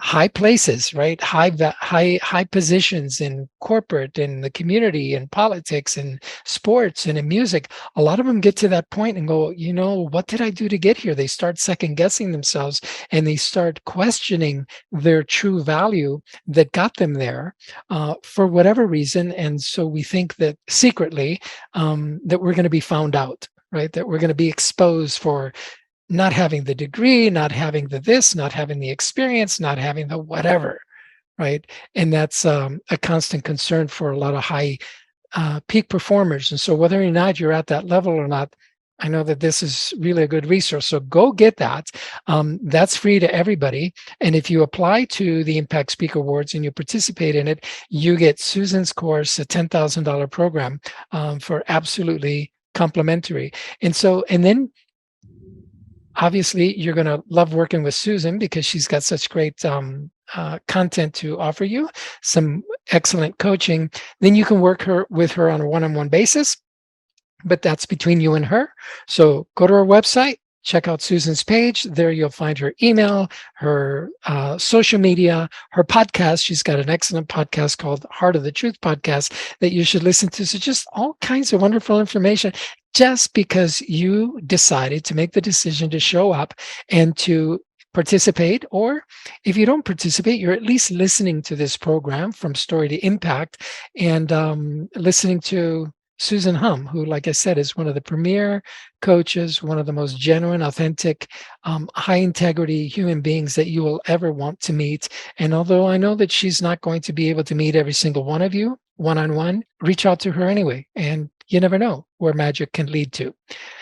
high places, right? High positions in corporate, in the community, in politics, in sports, and in music. A lot of them get to that point and go, what did I do to get here? They start second guessing themselves, and they start questioning their true value that got them there, for whatever reason. And so we think that secretly, that we're going to be found out, right? That we're going to be exposed for not having the degree, not having the this, not having the experience, not having the whatever, right? And that's a constant concern for a lot of high peak performers. And so whether or not you're at that level or not, I know that this is really a good resource. So go get that. That's free to everybody. And if you apply to the Impact Speaker Awards and you participate in it, you get Susan's course, a $10,000 program, for absolutely complimentary. And then obviously you're going to love working with Susan because she's got such great content to offer you, some excellent coaching. Then you can work with her on a one-on-one basis, but that's between you and her. So go to her website, check out Susan's page. There you'll find her email, her social media, her podcast. She's got an excellent podcast called Heart of the Truth Podcast that you should listen to. So just all kinds of wonderful information, just because you decided to make the decision to show up and to participate. Or if you don't participate, you're at least listening to this program From Story to Impact, and listening to Susan Hum, who, like I said, is one of the premier coaches, one of the most genuine, authentic, high integrity human beings that you will ever want to meet. And although I know that she's not going to be able to meet every single one of you one-on-one, reach out to her anyway. And you never know where magic can lead to.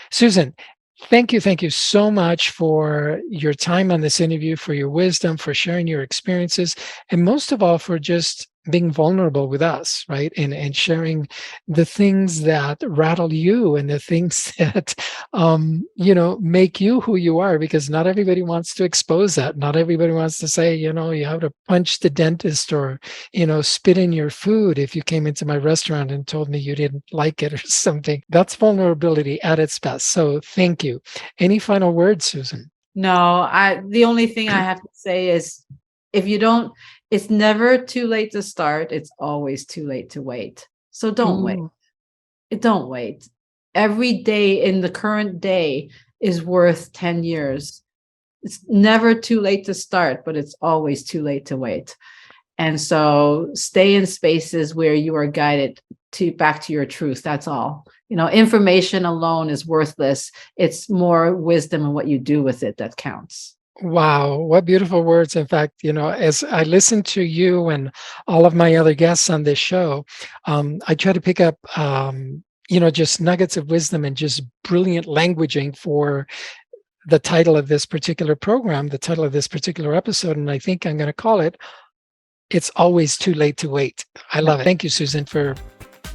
Susan, thank you so much for your time on this interview, for your wisdom, for sharing your experiences, and most of all, for just being vulnerable with us, right? And sharing the things that rattle you and the things that, make you who you are, because not everybody wants to expose that. Not everybody wants to say, you have to punch the dentist or, spit in your food if you came into my restaurant and told me you didn't like it or something. That's vulnerability at its best. So thank you. Any final words, Susan? No, the only thing I have to say is, it's never too late to start. It's always too late to wait. So don't wait. Don't wait. Every day in the current day is worth 10 years. It's never too late to start, but it's always too late to wait. And so stay in spaces where you are guided back to your truth. That's all. Information alone is worthless. It's more wisdom and what you do with it that counts. Wow, what beautiful words. In fact, as I listen to you and all of my other guests on this show, I try to pick up, just nuggets of wisdom and just brilliant languaging for the title of this particular program, the title of this particular episode. And I think I'm going to call it, It's Always Too Late to Wait. I love it. Thank you, Susan, for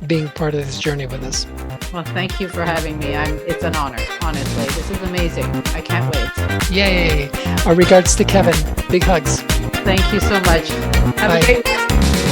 being part of this journey with us. Well, thank you for having me. It's an honor, honestly. This is amazing. I can't wait. Yay. Our regards to Kevin. Big hugs. Thank you so much. Have a great day.